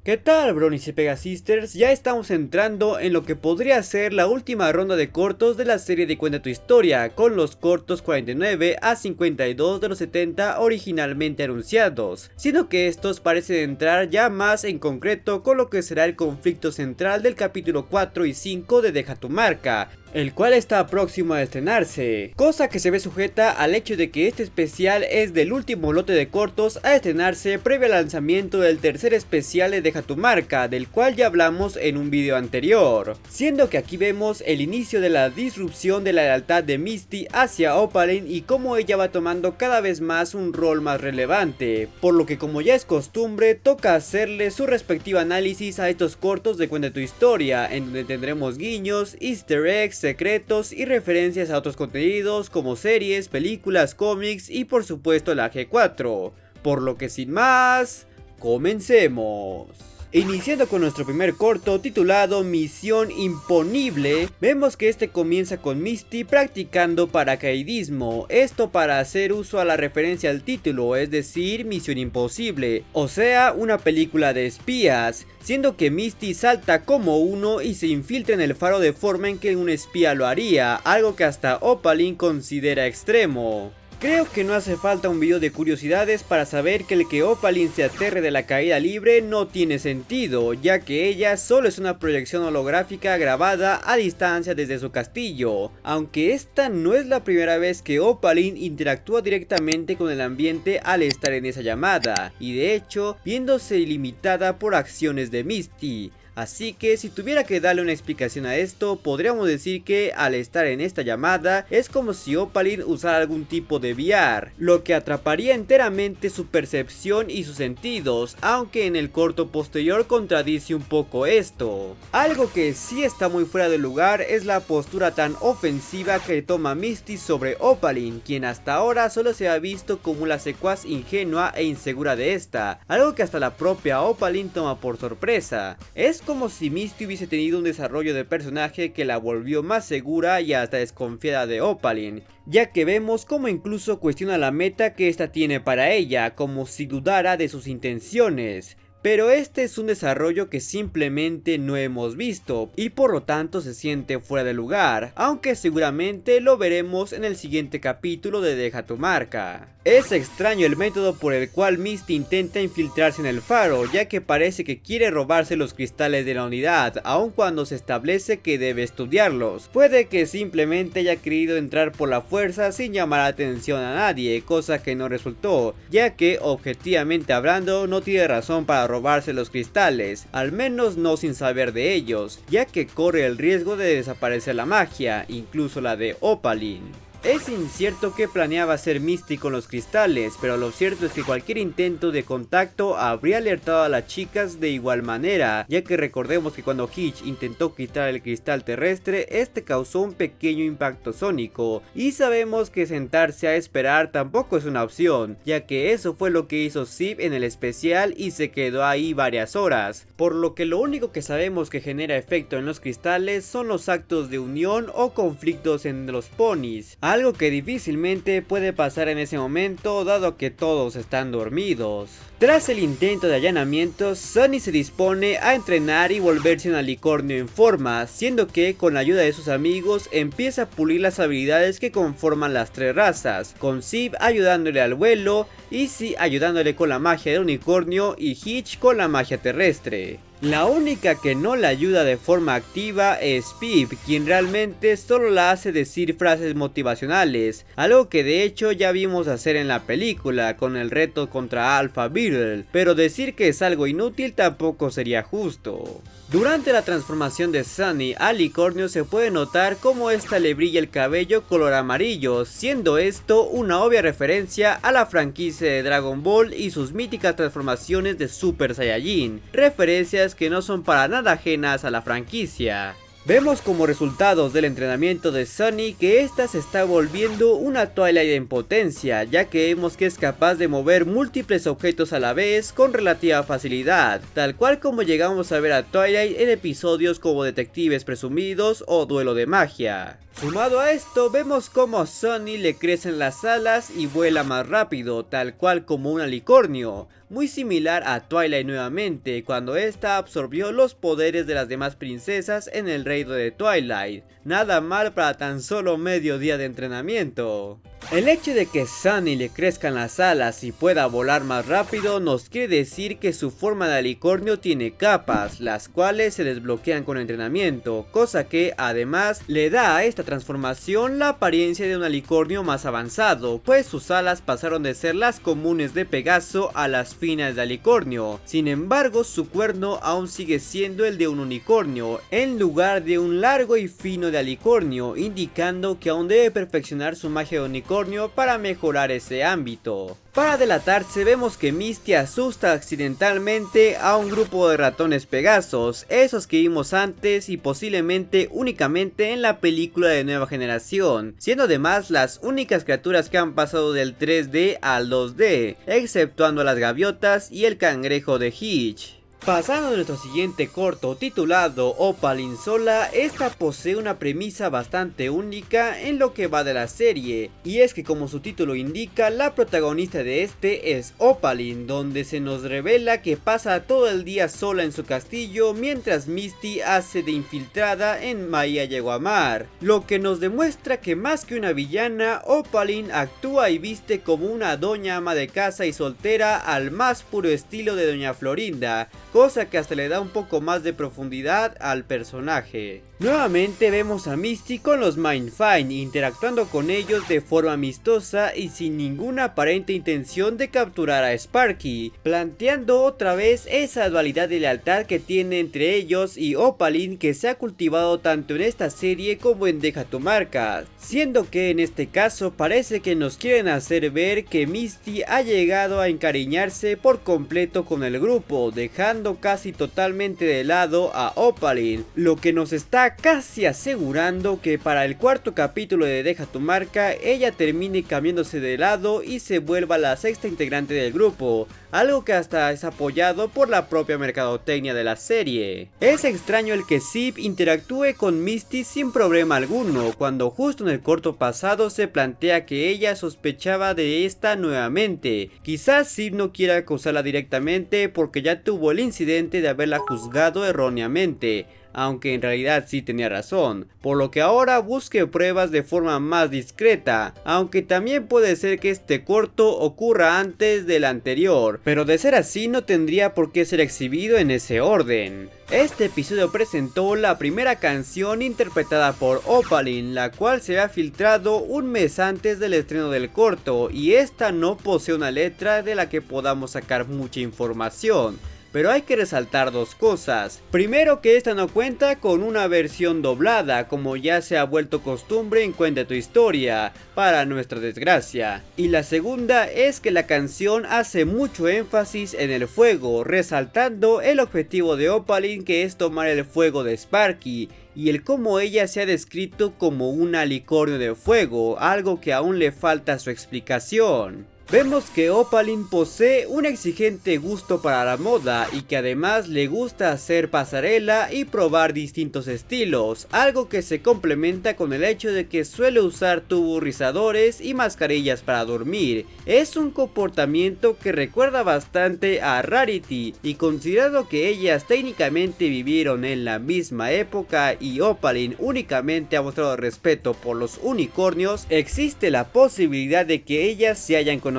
¿Qué tal, Bronies y Pegasisters? Ya estamos entrando en lo que podría ser la última ronda de cortos de la serie de Cuenta tu Historia, con los cortos 49 a 52 de los 70 originalmente anunciados, siendo que estos parecen entrar ya más en concreto con lo que será el conflicto central del capítulo 4 y 5 de Deja tu marca, el cual está próximo a estrenarse, cosa que se ve sujeta al hecho de que este especial es del último lote de cortos a estrenarse previo al lanzamiento del tercer especial de Deja tu marca, del cual ya hablamos en un video anterior, siendo que aquí vemos el inicio de la disrupción de la lealtad de Misty hacia Opaline y cómo ella va tomando cada vez más un rol más relevante, por lo que como ya es costumbre toca hacerle su respectivo análisis a estos cortos de Cuenta tu Historia, en donde tendremos guiños, easter eggs, secretos y referencias a otros contenidos como series, películas, cómics y por supuesto la G4, por lo que sin más, comencemos. Iniciando con nuestro primer corto titulado Misión Imponible, vemos que este comienza con Misty practicando paracaidismo, esto para hacer uso a la referencia al título, es decir, Misión Imposible, o sea, una película de espías, siendo que Misty salta como uno y se infiltra en el faro de forma en que un espía lo haría, algo que hasta Opaline considera extremo. Creo que no hace falta un video de curiosidades para saber que el que Opaline se aterre de la caída libre no tiene sentido, ya que ella solo es una proyección holográfica grabada a distancia desde su castillo, aunque esta no es la primera vez que Opaline interactúa directamente con el ambiente al estar en esa llamada, y de hecho viéndose limitada por acciones de Misty. Así que si tuviera que darle una explicación a esto, podríamos decir que al estar en esta llamada es como si Opaline usara algún tipo de VR, lo que atraparía enteramente su percepción y sus sentidos, aunque en el corto posterior contradice un poco esto. Algo que sí está muy fuera de lugar es la postura tan ofensiva que toma Misty sobre Opaline, quien hasta ahora solo se ha visto como la secuaz ingenua e insegura de esta, algo que hasta la propia Opaline toma por sorpresa. Es como si Misty hubiese tenido un desarrollo de personaje que la volvió más segura y hasta desconfiada de Opaline, ya que vemos como incluso cuestiona la meta que esta tiene para ella, como si dudara de sus intenciones. Pero este es un desarrollo que simplemente no hemos visto y por lo tanto se siente fuera de lugar, aunque seguramente lo veremos en el siguiente capítulo de Deja tu marca. Es extraño el método por el cual Misty intenta infiltrarse en el faro, ya que parece que quiere robarse los cristales de la unidad, aun cuando se establece que debe estudiarlos. Puede que simplemente haya querido entrar por la fuerza sin llamar la atención a nadie, cosa que no resultó, ya que objetivamente hablando no tiene razón para robarse los cristales, al menos no sin saber de ellos, ya que corre el riesgo de desaparecer la magia, incluso la de Opaline. Es incierto qué planeaba hacer Misty con los cristales, pero lo cierto es que cualquier intento de contacto habría alertado a las chicas de igual manera, ya que recordemos que cuando Hitch intentó quitar el cristal terrestre, este causó un pequeño impacto sónico, y sabemos que sentarse a esperar tampoco es una opción, ya que eso fue lo que hizo Ziv en el especial y se quedó ahí varias horas, por lo que lo único que sabemos que genera efecto en los cristales son los actos de unión o conflictos entre los ponis, algo que difícilmente puede pasar en ese momento dado que todos están dormidos. Tras el intento de allanamiento, Sunny se dispone a entrenar y volverse un alicornio en forma, siendo que con la ayuda de sus amigos empieza a pulir las habilidades que conforman las tres razas, con Ziv ayudándole al vuelo, Izzy ayudándole con la magia del unicornio y Hitch con la magia terrestre. La única que no la ayuda de forma activa es Pip, quien realmente solo la hace decir frases motivacionales, algo que de hecho ya vimos hacer en la película con el reto contra Alpha Beetle, pero decir que es algo inútil tampoco sería justo. Durante la transformación de Sunny al Licornio se puede notar cómo esta le brilla el cabello color amarillo, siendo esto una obvia referencia a la franquicia de Dragon Ball y sus míticas transformaciones de Super Saiyajin, referencias que no son para nada ajenas a la franquicia. Vemos como resultados del entrenamiento de Sunny que esta se está volviendo una Twilight en potencia, ya que vemos que es capaz de mover múltiples objetos a la vez con relativa facilidad, tal cual como llegamos a ver a Twilight en episodios como Detectives Presumidos o Duelo de Magia. Sumado a esto, vemos como a Sunny le crecen las alas y vuela más rápido, tal cual como un alicornio, muy similar a Twilight nuevamente, cuando esta absorbió los poderes de las demás princesas en el reino de Twilight. Nada mal para tan solo medio día de entrenamiento. El hecho de que Sunny le crezcan las alas y pueda volar más rápido nos quiere decir que su forma de alicornio tiene capas, las cuales se desbloquean con entrenamiento, cosa que además le da a esta transformación la apariencia de un alicornio más avanzado, pues sus alas pasaron de ser las comunes de Pegaso a las finas de alicornio. Sin embargo, su cuerno aún sigue siendo el de un unicornio, en lugar de un largo y fino de alicornio, indicando que aún debe perfeccionar su magia de unicornio para mejorar ese ámbito. Para delatarse, vemos que Misty asusta accidentalmente a un grupo de ratones Pegasos, esos que vimos antes y posiblemente únicamente en la película de Nueva Generación, siendo además las únicas criaturas que han pasado del 3D al 2D, exceptuando a las gaviotas y el cangrejo de Hitch. Pasando a nuestro siguiente corto titulado Opaline Sola, esta posee una premisa bastante única en lo que va de la serie, y es que como su título indica, la protagonista de este es Opaline, donde se nos revela que pasa todo el día sola en su castillo mientras Misty hace de infiltrada en Maia Yeguamar, lo que nos demuestra que más que una villana, Opaline actúa y viste como una doña ama de casa y soltera al más puro estilo de Doña Florinda, cosa que hasta le da un poco más de profundidad al personaje. Nuevamente vemos a Misty con los Mindfind, interactuando con ellos de forma amistosa y sin ninguna aparente intención de capturar a Sparky, planteando otra vez esa dualidad de lealtad que tiene entre ellos y Opaline, que se ha cultivado tanto en esta serie como en Deja tu marca, siendo que en este caso parece que nos quieren hacer ver que Misty ha llegado a encariñarse por completo con el grupo, dejando casi totalmente de lado a Opaline, lo que nos está casi asegurando que para el cuarto capítulo de Deja tu marca ella termine cambiándose de lado y se vuelva la sexta integrante del grupo, algo que hasta es apoyado por la propia mercadotecnia de la serie. Es extraño el que Zip interactúe con Misty sin problema alguno, cuando justo en el corto pasado se plantea que ella sospechaba de esta nuevamente. Quizás Zip no quiera acusarla directamente porque ya tuvo el incidente de haberla juzgado erróneamente, aunque en realidad sí tenía razón, por lo que ahora busque pruebas de forma más discreta, aunque también puede ser que este corto ocurra antes del anterior, pero de ser así no tendría por qué ser exhibido en ese orden. Este episodio presentó la primera canción interpretada por Opaline, la cual se había filtrado un mes antes del estreno del corto, y esta no posee una letra de la que podamos sacar mucha información. Pero hay que resaltar dos cosas. Primero, que esta no cuenta con una versión doblada, como ya se ha vuelto costumbre en Cuenta tu Historia, para nuestra desgracia. Y la segunda es que la canción hace mucho énfasis en el fuego, resaltando el objetivo de Opaline, que es tomar el fuego de Sparky, y el cómo ella se ha descrito como un alicornio de fuego, algo que aún le falta su explicación. Vemos que Opaline posee un exigente gusto para la moda y que además le gusta hacer pasarela y probar distintos estilos, algo que se complementa con el hecho de que suele usar tubos rizadores y mascarillas para dormir. Es un comportamiento que recuerda bastante a Rarity, y considerando que ellas técnicamente vivieron en la misma época y Opaline únicamente ha mostrado respeto por los unicornios, existe la posibilidad de que ellas se hayan conocido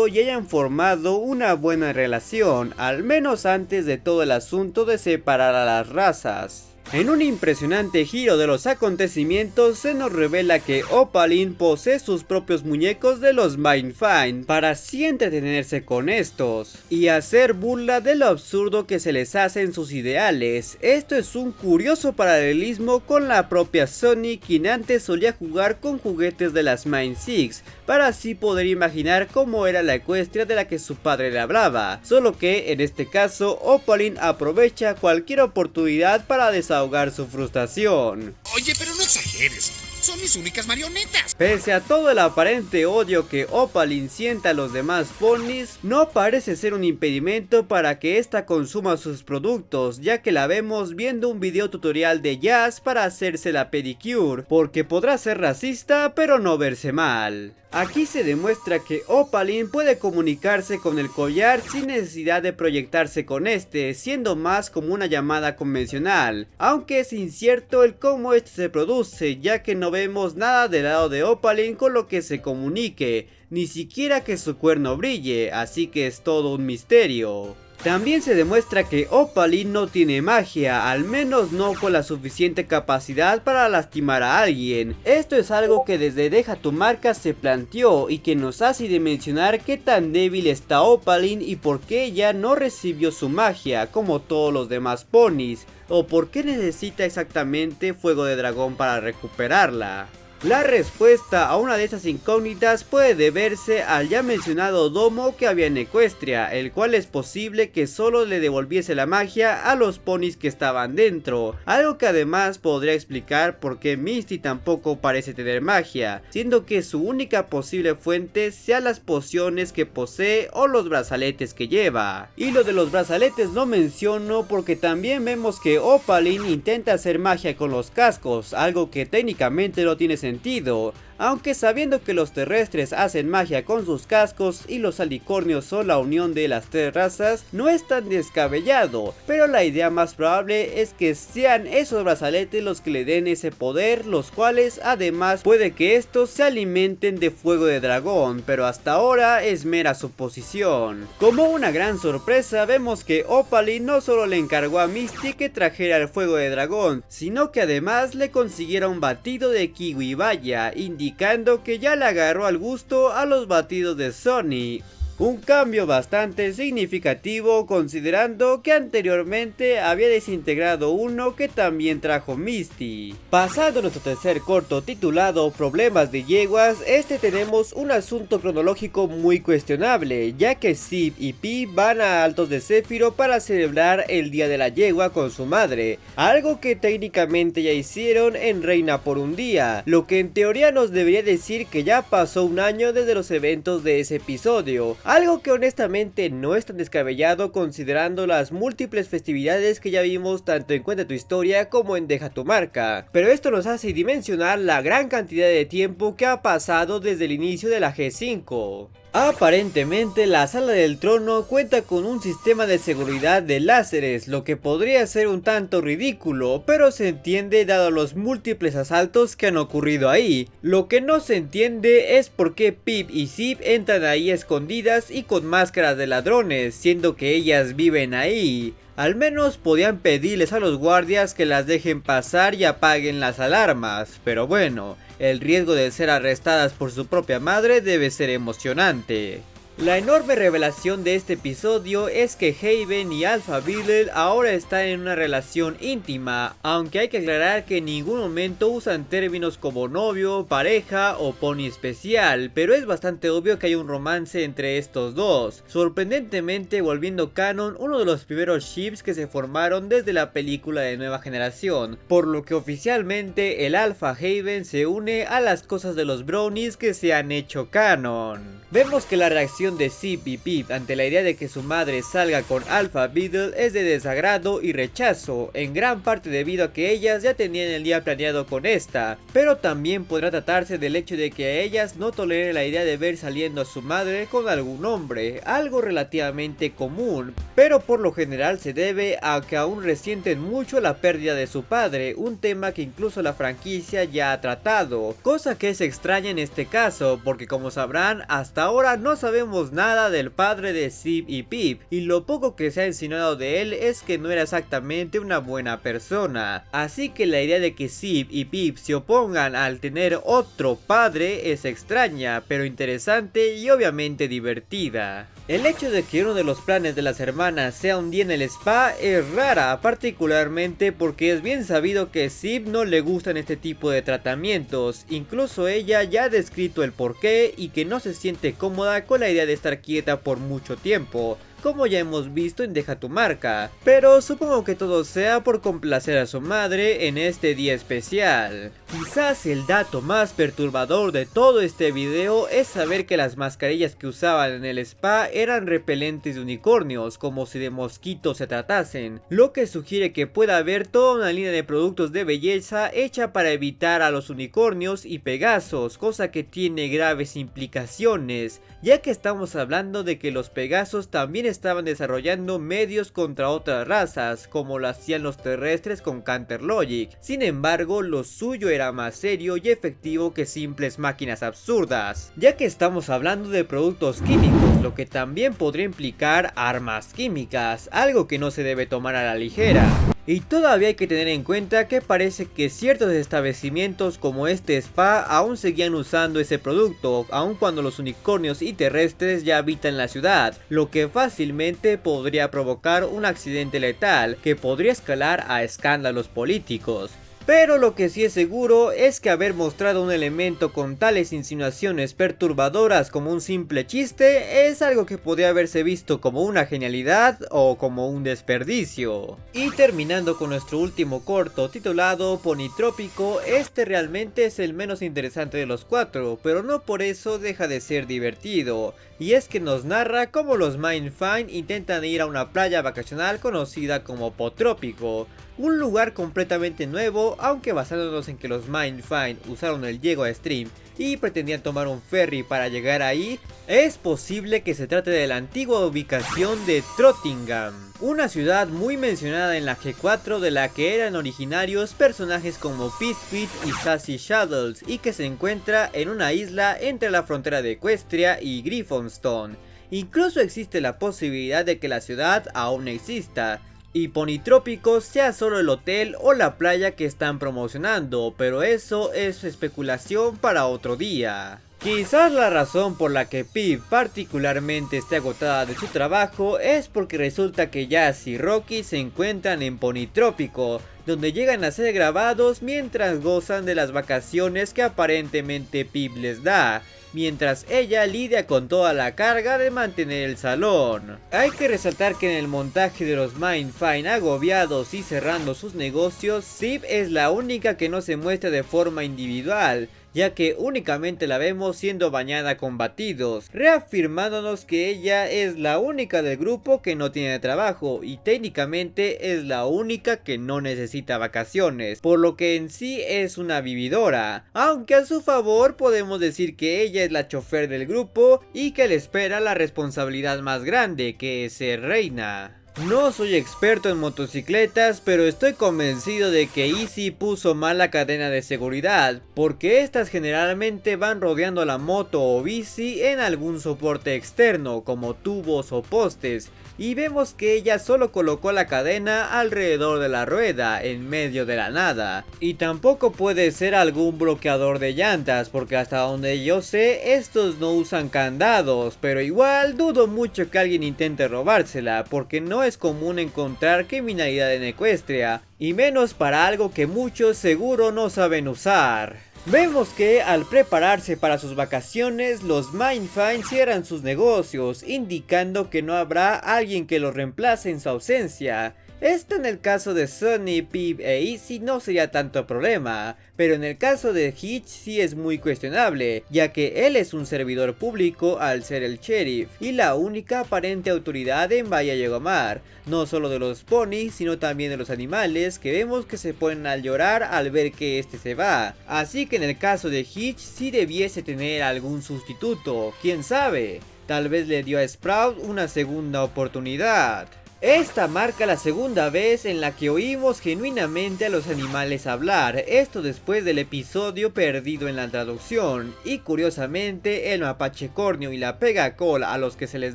y hayan formado una buena relación, al menos antes de todo el asunto de separar a las razas. En un impresionante giro de los acontecimientos se nos revela que Opaline posee sus propios muñecos de los Mindfind para así entretenerse con estos y hacer burla de lo absurdo que se les hace en sus ideales. Esto es un curioso paralelismo con la propia Sony, quien antes solía jugar con juguetes de las Mind Six para así poder imaginar cómo era la ecuestria de la que su padre le hablaba, solo que en este caso Opaline aprovecha cualquier oportunidad para desahogar su frustración. Oye, pero no exageres, son mis únicas marionetas. Pese a todo el aparente odio que Opaline sienta a los demás ponis, no parece ser un impedimento para que ésta consuma sus productos, ya que la vemos viendo un video tutorial de Jazz para hacerse la pedicure, porque podrá ser racista pero no verse mal. Aquí se demuestra que Opaline puede comunicarse con el collar sin necesidad de proyectarse con este, siendo más como una llamada convencional, aunque es incierto el cómo este se produce, ya que no vemos nada del lado de Opaline con lo que se comunique, ni siquiera que su cuerno brille, así que es todo un misterio. También se demuestra que Opaline no tiene magia, al menos no con la suficiente capacidad para lastimar a alguien. Esto es algo que desde Deja tu marca se planteó y que nos hace dimensionar qué tan débil está Opaline y por qué ella no recibió su magia como todos los demás ponis, o por qué necesita exactamente fuego de dragón para recuperarla. La respuesta a una de esas incógnitas puede deberse al ya mencionado domo que había en Equestria, el cual es posible que solo le devolviese la magia a los ponis que estaban dentro, algo que además podría explicar por qué Misty tampoco parece tener magia, siendo que su única posible fuente sea las pociones que posee o los brazaletes que lleva. Y lo de los brazaletes no menciono porque también vemos que Opaline intenta hacer magia con los cascos, algo que técnicamente no tiene sentido, aunque sabiendo que los terrestres hacen magia con sus cascos y los alicornios son la unión de las tres razas, no es tan descabellado, pero la idea más probable es que sean esos brazaletes los que le den ese poder, los cuales además puede que estos se alimenten de fuego de dragón, pero hasta ahora es mera suposición. Como una gran sorpresa vemos que Opaline no solo le encargó a Misty que trajera el fuego de dragón, sino que además le consiguiera un batido de kiwi vaya, indicando que ya le agarró al gusto a los batidos de Sony. Un cambio bastante significativo considerando que anteriormente había desintegrado uno que también trajo Misty. Pasando a nuestro tercer corto titulado Problemas de yeguas, tenemos un asunto cronológico muy cuestionable, ya que Zip y Pip van a Altos de Céfiro para celebrar el día de la yegua con su madre, algo que técnicamente ya hicieron en Reina por un día, lo que en teoría nos debería decir que ya pasó un año desde los eventos de ese episodio. Algo que honestamente no es tan descabellado considerando las múltiples festividades que ya vimos tanto en Cuenta tu Historia como en Deja tu marca. Pero esto nos hace dimensionar la gran cantidad de tiempo que ha pasado desde el inicio de la G5. Aparentemente la Sala del Trono cuenta con un sistema de seguridad de láseres, lo que podría ser un tanto ridículo, pero se entiende dado los múltiples asaltos que han ocurrido ahí. Lo que no se entiende es por qué Pip y Zip entran ahí escondidas y con máscaras de ladrones, siendo que ellas viven ahí. Al menos podían pedirles a los guardias que las dejen pasar y apaguen las alarmas, pero bueno, el riesgo de ser arrestadas por su propia madre debe ser emocionante. La enorme revelación de este episodio es que Haven y Alpha Beetle ahora están en una relación íntima, aunque hay que aclarar que en ningún momento usan términos como novio, pareja o pony especial, pero es bastante obvio que hay un romance entre estos dos, sorprendentemente volviendo canon uno de los primeros ships que se formaron desde la película de Nueva Generación, por lo que oficialmente el Alpha Haven se une a las cosas de los brownies que se han hecho canon. Vemos que la reacción de Zip y Pip ante la idea de que su madre salga con Alpha Beetle es de desagrado y rechazo, en gran parte debido a que ellas ya tenían el día planeado con esta, pero también podrá tratarse del hecho de que a ellas no toleren la idea de ver saliendo a su madre con algún hombre, algo relativamente común, pero por lo general se debe a que aún resienten mucho la pérdida de su padre, un tema que incluso la franquicia ya ha tratado, cosa que es extraña en este caso, porque como sabrán, hasta ahora no sabemos nada del padre de Zip y Pip, y lo poco que se ha insinuado de él es que no era exactamente una buena persona, así que la idea de que Zip y Pip se opongan al tener otro padre es extraña, pero interesante y obviamente divertida. El hecho de que uno de los planes de las hermanas sea un día en el spa es rara, particularmente porque es bien sabido que Zip no le gustan este tipo de tratamientos, incluso ella ya ha descrito el porqué y que no se siente cómoda con la idea de estar quieta por mucho tiempo, como ya hemos visto en Deja tu marca, pero supongo que todo sea por complacer a su madre en este día especial. Quizás el dato más perturbador de todo este video es saber que las mascarillas que usaban en el spa eran repelentes de unicornios, como si de mosquitos se tratasen, lo que sugiere que pueda haber toda una línea de productos de belleza hecha para evitar a los unicornios y Pegasos, cosa que tiene graves implicaciones, ya que estamos hablando de que los Pegasos también estaban desarrollando medios contra otras razas, como lo hacían los terrestres con Counter Logic. Sin embargo, lo suyo era más serio y efectivo que simples máquinas absurdas, ya que estamos hablando de productos químicos, lo que también podría implicar armas químicas, algo que no se debe tomar a la ligera. Y todavía hay que tener en cuenta que parece que ciertos establecimientos como este spa aún seguían usando ese producto, aun cuando los unicornios y terrestres ya habitan la ciudad, lo que fácilmente podría provocar un accidente letal que podría escalar a escándalos políticos. Pero lo que sí es seguro es que haber mostrado un elemento con tales insinuaciones perturbadoras como un simple chiste es algo que podría haberse visto como una genialidad o como un desperdicio. Y terminando con nuestro último corto titulado Ponitrópico, este realmente es el menos interesante de los cuatro, pero no por eso deja de ser divertido. Y es que nos narra cómo los Mindfind intentan ir a una playa vacacional conocida como Potrópico, un lugar completamente nuevo, aunque basándonos en que los Mindfind usaron el Diego Stream y pretendían tomar un ferry para llegar ahí, es posible que se trate de la antigua ubicación de Trottingham, una ciudad muy mencionada en la G4 de la que eran originarios personajes como Pizpit y Sassy Shadows y que se encuentra en una isla entre la frontera de Equestria y Griffonstone. Incluso existe la posibilidad de que la ciudad aún exista y Ponitrópico sea solo el hotel o la playa que están promocionando, pero eso es especulación para otro día. Quizás la razón por la que Pip particularmente esté agotada de su trabajo es porque resulta que Jazz y Rocky se encuentran en Ponitrópico, donde llegan a ser grabados mientras gozan de las vacaciones que aparentemente Pip les da, mientras ella lidia con toda la carga de mantener el salón. Hay que resaltar que en el montaje de los Mindfind agobiados y cerrando sus negocios, Sib es la única que no se muestra de forma individual, ya que únicamente la vemos siendo bañada con batidos, reafirmándonos que ella es la única del grupo que no tiene trabajo y técnicamente es la única que no necesita vacaciones, por lo que en sí es una vividora, aunque a su favor podemos decir que ella es la chofer del grupo y que le espera la responsabilidad más grande, que es ser reina. No soy experto en motocicletas, pero estoy convencido de que Easy puso mal la cadena de seguridad, porque estas generalmente van rodeando la moto o bici en algún soporte externo, como tubos o postes, y vemos que ella solo colocó la cadena alrededor de la rueda, en medio de la nada. Y tampoco puede ser algún bloqueador de llantas, porque hasta donde yo sé, estos no usan candados, pero igual dudo mucho que alguien intente robársela, porque no es común encontrar criminalidad en Equestria, y menos para algo que muchos seguro no saben usar. Vemos que al prepararse para sus vacaciones, los Mindfind cierran sus negocios, indicando que no habrá alguien que los reemplace en su ausencia. Esto en el caso de Sunny, Pip e Easy no sería tanto problema, pero en el caso de Hitch sí es muy cuestionable, ya que él es un servidor público al ser el sheriff y la única aparente autoridad en Bahía Yegomar, no solo de los ponis sino también de los animales, que vemos que se ponen a llorar al ver que este se va. Así que en el caso de Hitch sí debiese tener algún sustituto, quién sabe, tal vez le dio a Sprout una segunda oportunidad. Esta marca la segunda vez en la que oímos genuinamente a los animales hablar, esto después del episodio perdido en la traducción, y curiosamente el mapache cornio y la pegacol a los que se les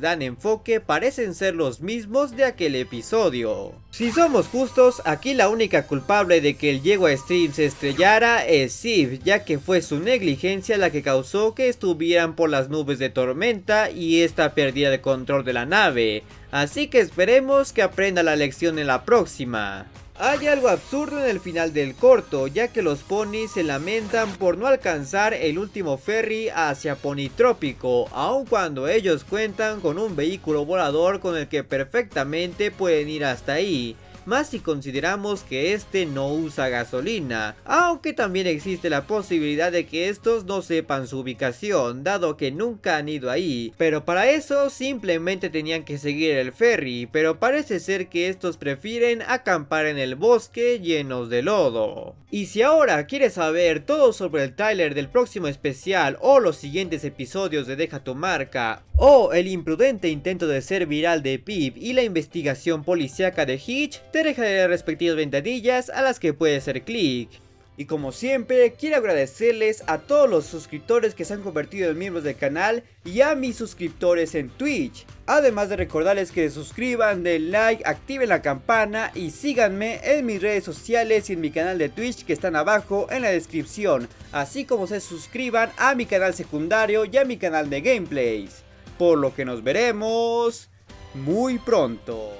dan enfoque parecen ser los mismos de aquel episodio. Si somos justos, aquí la única culpable de que el Yegua Stream se estrellara es Sib, ya que fue su negligencia la que causó que estuvieran por las nubes de tormenta y esta perdiera el control de la nave. Así que esperemos que aprenda la lección en la próxima. Hay algo absurdo en el final del corto, ya que los ponis se lamentan por no alcanzar el último ferry hacia Ponitrópico, aun cuando ellos cuentan con un vehículo volador con el que perfectamente pueden ir hasta ahí. Más si consideramos que este no usa gasolina, aunque también existe la posibilidad de que estos no sepan su ubicación, dado que nunca han ido ahí, pero para eso simplemente tenían que seguir el ferry, pero parece ser que estos prefieren acampar en el bosque llenos de lodo. Y si ahora quieres saber todo sobre el tráiler del próximo especial o los siguientes episodios de Deja tu marca, o el imprudente intento de ser viral de Pip y la investigación policíaca de Hitch, te dejaré las respectivas ventanillas a las que puedes hacer clic. Y como siempre, quiero agradecerles a todos los suscriptores que se han convertido en miembros del canal y a mis suscriptores en Twitch. Además de recordarles que se suscriban, den like, activen la campana y síganme en mis redes sociales y en mi canal de Twitch que están abajo en la descripción. Así como se suscriban a mi canal secundario y a mi canal de gameplays. Por lo que nos veremos muy pronto.